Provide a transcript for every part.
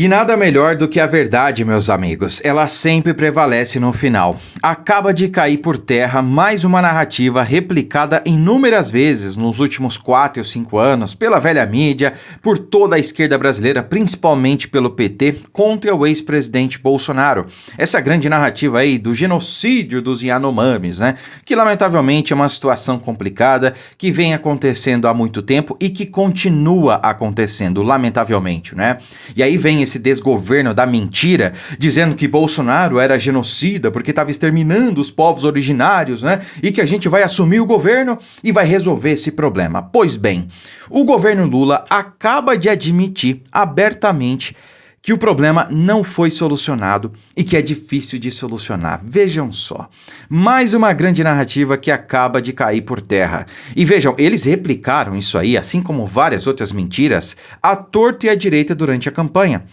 E nada melhor do que a verdade, meus amigos. Ela sempre prevalece no final. Acaba de cair por terra mais uma narrativa replicada inúmeras vezes nos últimos 4 ou 5 anos pela velha mídia, por toda a esquerda brasileira, principalmente pelo PT, contra o ex-presidente Bolsonaro. Essa grande narrativa aí do genocídio dos Yanomamis, né? Que lamentavelmente é uma situação complicada, que vem acontecendo há muito tempo e que continua acontecendo, lamentavelmente, né? E aí vem esse desgoverno da mentira, dizendo que Bolsonaro era genocida porque estava exterminando os povos originários, né? E que a gente vai assumir o governo e vai resolver esse problema. Pois bem, o governo Lula acaba de admitir abertamente que o problema não foi solucionado e que é difícil de solucionar. Vejam só, mais uma grande narrativa que acaba de cair por terra. E vejam, eles replicaram isso aí, assim como várias outras mentiras, à torto e à direita durante a campanha.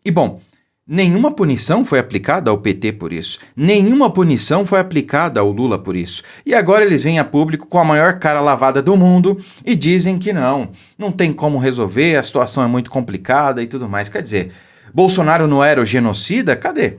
E bom, nenhuma punição foi aplicada ao PT por isso. Nenhuma punição foi aplicada ao Lula por isso. E agora eles vêm a público com a maior cara lavada do mundo e dizem que não tem como resolver, a situação é muito complicada e tudo mais. Quer dizer, Bolsonaro não era o genocida? Cadê?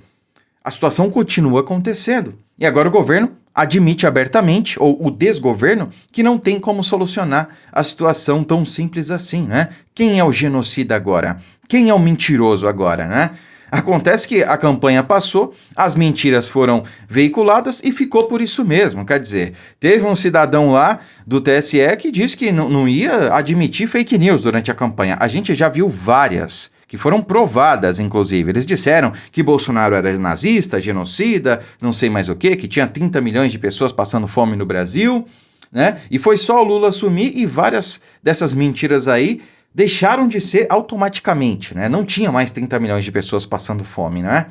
A situação continua acontecendo. E agora o governo admite abertamente, ou o desgoverno, que não tem como solucionar a situação tão simples assim, né? Quem é o genocida agora? Quem é o mentiroso agora, né? Acontece que a campanha passou, as mentiras foram veiculadas e ficou por isso mesmo. Quer dizer, teve um cidadão lá do TSE que disse que não ia admitir fake news durante a campanha. A gente já viu várias, que foram provadas, inclusive. Eles disseram que Bolsonaro era nazista, genocida, não sei mais o que tinha 30 milhões de pessoas passando fome no Brasil, né? E foi só o Lula assumir e várias dessas mentiras aí deixaram de ser automaticamente, né? Não tinha mais 30 milhões de pessoas passando fome, né?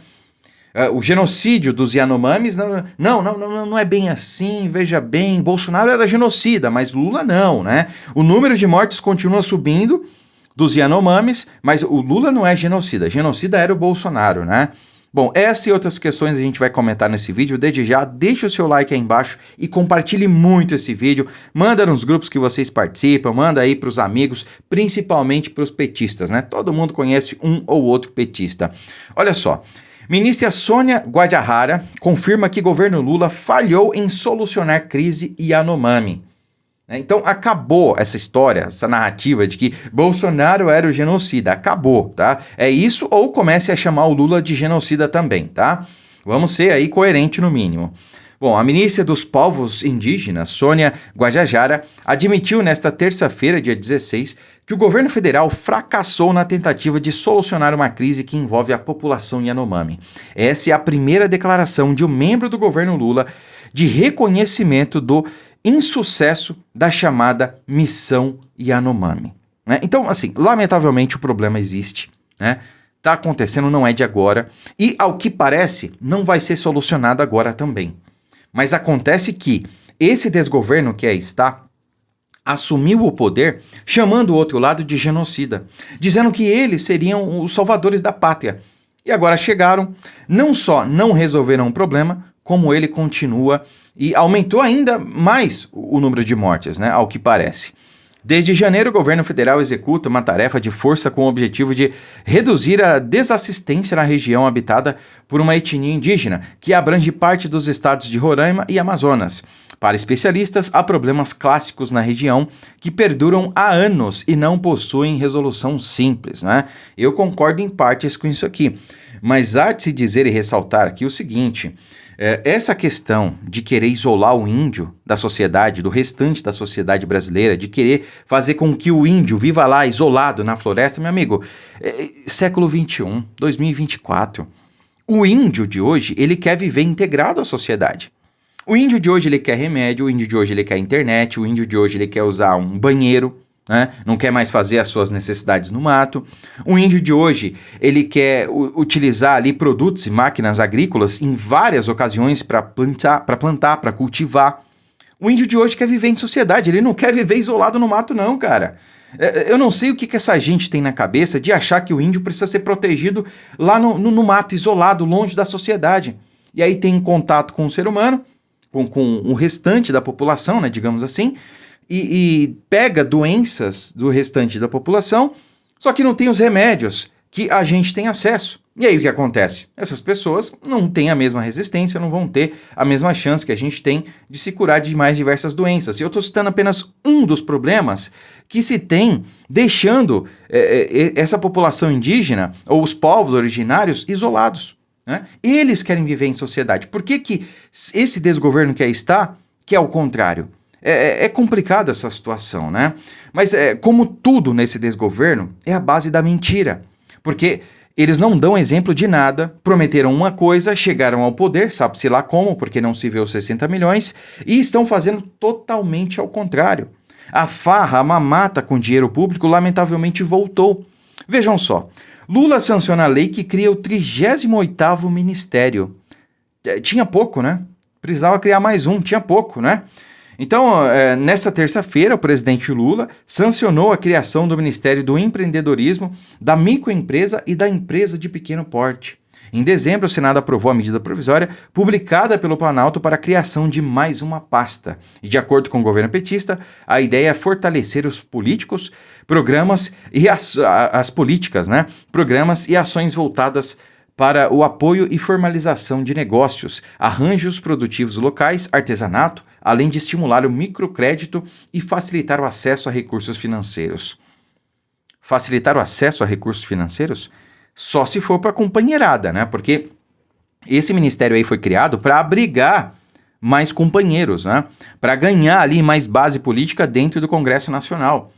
O genocídio dos Yanomamis, não é bem assim, veja bem, Bolsonaro era genocida, mas Lula não, né? O número de mortes continua subindo dos Yanomamis, mas o Lula não é genocida era o Bolsonaro, né? Bom, essa e outras questões a gente vai comentar nesse vídeo. Desde já, deixe o seu like aí embaixo e compartilhe muito esse vídeo. Manda nos grupos que vocês participam, manda aí para os amigos, principalmente para os petistas, né? Todo mundo conhece um ou outro petista. Olha só, ministra Sônia Guajajara confirma que governo Lula falhou em solucionar crise Yanomami. Então acabou essa história, essa narrativa de que Bolsonaro era o genocida, acabou, tá? É isso ou comece a chamar o Lula de genocida também, tá? Vamos ser aí coerente no mínimo. Bom, a ministra dos Povos Indígenas, Sônia Guajajara, admitiu nesta terça-feira, dia 16, que o governo federal fracassou na tentativa de solucionar uma crise que envolve a população Yanomami. Essa é a primeira declaração de um membro do governo Lula de reconhecimento do insucesso da chamada Missão Yanomami, né? Então, assim, lamentavelmente o problema existe, né? Tá acontecendo, não é de agora, e ao que parece, não vai ser solucionado agora também. Mas acontece que esse desgoverno que aí está assumiu o poder chamando o outro lado de genocida, dizendo que eles seriam os salvadores da pátria. E agora chegaram, não só não resolveram o problema, como ele continua e aumentou ainda mais o número de mortes, né, ao que parece. Desde janeiro, o governo federal executa uma tarefa de força com o objetivo de reduzir a desassistência na região habitada por uma etnia indígena, que abrange parte dos estados de Roraima e Amazonas. Para especialistas, há problemas clássicos na região que perduram há anos e não possuem resolução simples, né? Eu concordo em partes com isso aqui, mas há de se dizer e ressaltar aqui o seguinte: essa questão de querer isolar o índio da sociedade, do restante da sociedade brasileira, de querer fazer com que o índio viva lá isolado na floresta, meu amigo, século XXI, 2024, o índio de hoje, ele quer viver integrado à sociedade. O índio de hoje, ele quer remédio, o índio de hoje, ele quer internet, o índio de hoje, ele quer usar um banheiro, né? Não quer mais fazer as suas necessidades no mato. O índio de hoje, ele quer utilizar ali produtos e máquinas agrícolas em várias ocasiões para plantar, para cultivar. O índio de hoje quer viver em sociedade, ele não quer viver isolado no mato não, cara. Eu não sei o que essa gente tem na cabeça de achar que o índio precisa ser protegido lá no mato, isolado, longe da sociedade. E aí tem contato com o ser humano, com o restante da população, né, digamos assim, e pega doenças do restante da população, só que não tem os remédios que a gente tem acesso. E aí o que acontece? Essas pessoas não têm a mesma resistência, não vão ter a mesma chance que a gente tem de se curar de mais diversas doenças. E eu estou citando apenas um dos problemas que se tem deixando essa população indígena ou os povos originários isolados, né? Eles querem viver em sociedade. Por que esse desgoverno que aí está, que é o contrário? É complicada essa situação, né? Mas como tudo nesse desgoverno, é a base da mentira. Porque eles não dão exemplo de nada, prometeram uma coisa, chegaram ao poder, sabe-se lá como, porque não se vê os 60 milhões, e estão fazendo totalmente ao contrário. A farra, a mamata com dinheiro público, lamentavelmente voltou. Vejam só, Lula sanciona a lei que cria o 38º ministério. Tinha pouco, né? Precisava criar mais um, tinha pouco, né? Então, nessa terça-feira, o presidente Lula sancionou a criação do Ministério do Empreendedorismo, da microempresa e da empresa de pequeno porte. Em dezembro, o Senado aprovou a medida provisória publicada pelo Planalto para a criação de mais uma pasta. E, de acordo com o governo petista, a ideia é fortalecer os políticos, programas e as políticas, né? Programas e ações voltadas para o apoio e formalização de negócios, arranjos produtivos locais, artesanato, além de estimular o microcrédito e facilitar o acesso a recursos financeiros. Facilitar o acesso a recursos financeiros? Só se for para a companheirada, né? Porque esse ministério aí foi criado para abrigar mais companheiros, né? Para ganhar ali mais base política dentro do Congresso Nacional.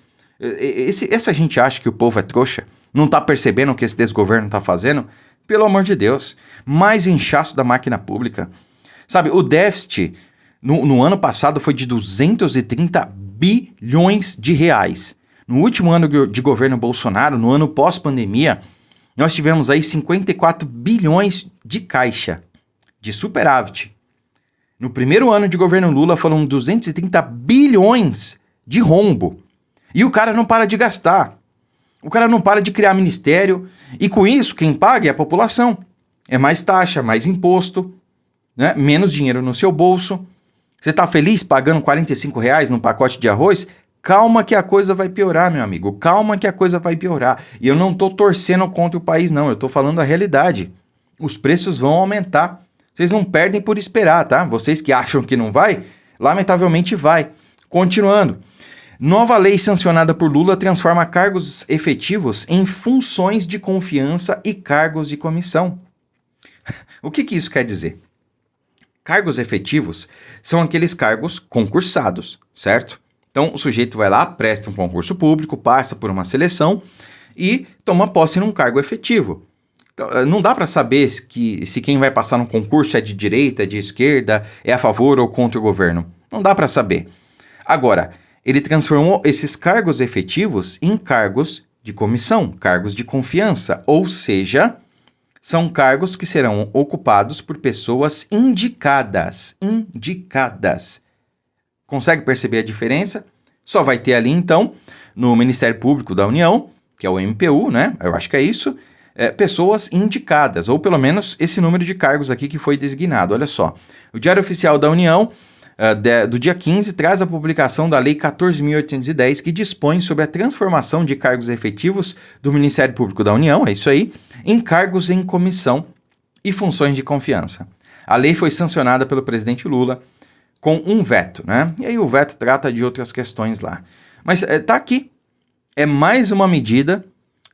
Essa gente acha que o povo é trouxa? Não está percebendo o que esse desgoverno está fazendo? Pelo amor de Deus, mais inchaço da máquina pública. Sabe, o déficit no ano passado foi de 230 bilhões de reais. No último ano de governo Bolsonaro, no ano pós-pandemia, nós tivemos aí 54 bilhões de caixa, de superávit. No primeiro ano de governo Lula foram 230 bilhões de rombo. E o cara não para de gastar. O cara não para de criar ministério, e com isso quem paga é a população. É mais taxa, mais imposto, né? Menos dinheiro no seu bolso. Você está feliz pagando R$45 num pacote de arroz? Calma que a coisa vai piorar, meu amigo. Calma que a coisa vai piorar. E eu não estou torcendo contra o país, não. Eu estou falando a realidade. Os preços vão aumentar. Vocês não perdem por esperar, tá? Vocês que acham que não vai, lamentavelmente vai. Continuando. Nova lei sancionada por Lula transforma cargos efetivos em funções de confiança e cargos de comissão. O que isso quer dizer? Cargos efetivos são aqueles cargos concursados, certo? Então o sujeito vai lá, presta um concurso público, passa por uma seleção e toma posse num cargo efetivo. Então, não dá para saber se quem vai passar no concurso é de direita, é de esquerda, é a favor ou contra o governo. Não dá para saber. Agora, ele transformou esses cargos efetivos em cargos de comissão, cargos de confiança, ou seja, são cargos que serão ocupados por pessoas indicadas. Indicadas. Consegue perceber a diferença? Só vai ter ali, então, no Ministério Público da União, que é o MPU, né? Eu acho que é isso, pessoas indicadas, ou pelo menos esse número de cargos aqui que foi designado. Olha só, o Diário Oficial da União, do dia 15, traz a publicação da Lei 14.810, que dispõe sobre a transformação de cargos efetivos do Ministério Público da União, é isso aí, em cargos em comissão e funções de confiança. A lei foi sancionada pelo presidente Lula com um veto, né? E aí o veto trata de outras questões lá. Mas tá aqui. É mais uma medida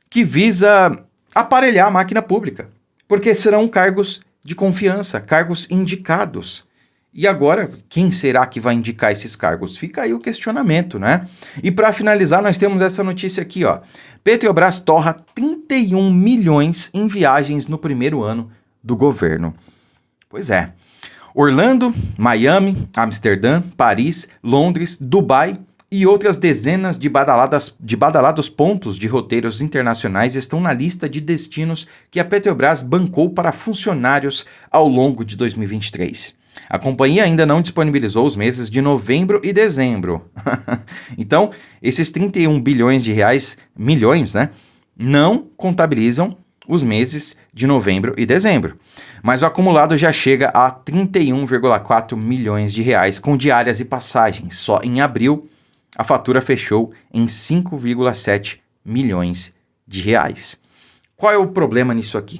que visa aparelhar a máquina pública, porque serão cargos de confiança, cargos indicados. E agora, quem será que vai indicar esses cargos? Fica aí o questionamento, né? E para finalizar, nós temos essa notícia aqui, ó. Petrobras torra 31 milhões em viagens no primeiro ano do governo. Pois é. Orlando, Miami, Amsterdã, Paris, Londres, Dubai e outras dezenas de badalados pontos de roteiros internacionais estão na lista de destinos que a Petrobras bancou para funcionários ao longo de 2023. A companhia ainda não disponibilizou os meses de novembro e dezembro. Então, esses 31 bilhões de reais, milhões, né, não contabilizam os meses de novembro e dezembro. Mas o acumulado já chega a 31,4 milhões de reais com diárias e passagens. Só em abril, a fatura fechou em 5,7 milhões de reais. qual é o problema nisso aqui?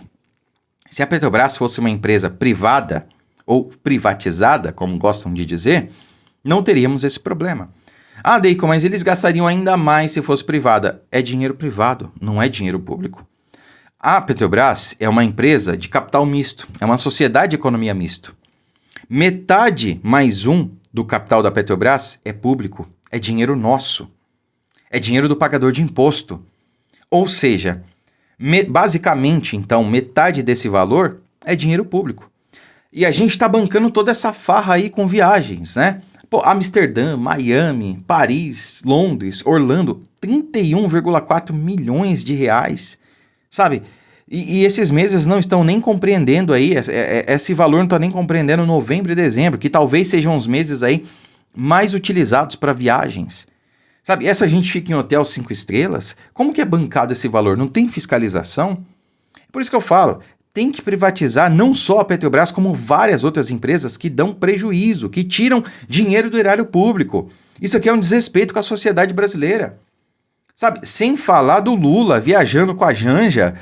Se a Petrobras fosse uma empresa privada ou privatizada, como gostam de dizer, não teríamos esse problema. Ah, Deiko, mas eles gastariam ainda mais se fosse privada. É dinheiro privado, não é dinheiro público. A Petrobras é uma empresa de capital misto, é uma sociedade de economia misto. Metade mais um do capital da Petrobras é público, é dinheiro nosso, é dinheiro do pagador de imposto. Ou seja, basicamente, então, metade desse valor é dinheiro público. E a gente está bancando toda essa farra aí com viagens, né? Pô, Amsterdã, Miami, Paris, Londres, Orlando, 31,4 milhões de reais, sabe? E esses meses não estão nem compreendendo aí, esse valor não está nem compreendendo novembro e dezembro, que talvez sejam os meses aí mais utilizados para viagens. Sabe, essa gente fica em hotel 5 estrelas, como que é bancado esse valor? Não tem fiscalização? Por isso que eu falo, tem que privatizar não só a Petrobras, como várias outras empresas que dão prejuízo, que tiram dinheiro do erário público. Isso aqui é um desrespeito com a sociedade brasileira. Sabe, sem falar do Lula viajando com a Janja,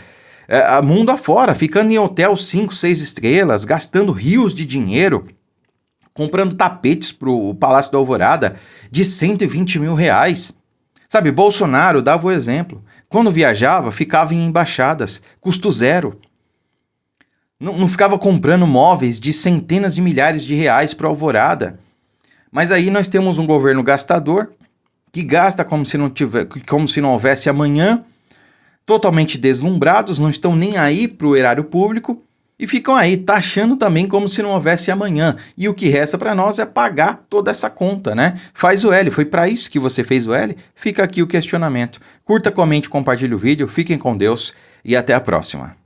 mundo afora, ficando em hotel 5, 6 estrelas, gastando rios de dinheiro, comprando tapetes pro Palácio da Alvorada de 120 mil reais. Sabe, Bolsonaro dava o exemplo. Quando viajava, ficava em embaixadas, custo zero. Não ficava comprando móveis de centenas de milhares de reais para Alvorada. Mas aí nós temos um governo gastador, que gasta como se não houvesse amanhã, totalmente deslumbrados, não estão nem aí para o erário público, e ficam aí taxando também como se não houvesse amanhã. E o que resta para nós é pagar toda essa conta, né? Faz o L, foi para isso que você fez o L? Fica aqui o questionamento. Curta, comente, compartilhe o vídeo, fiquem com Deus e até a próxima.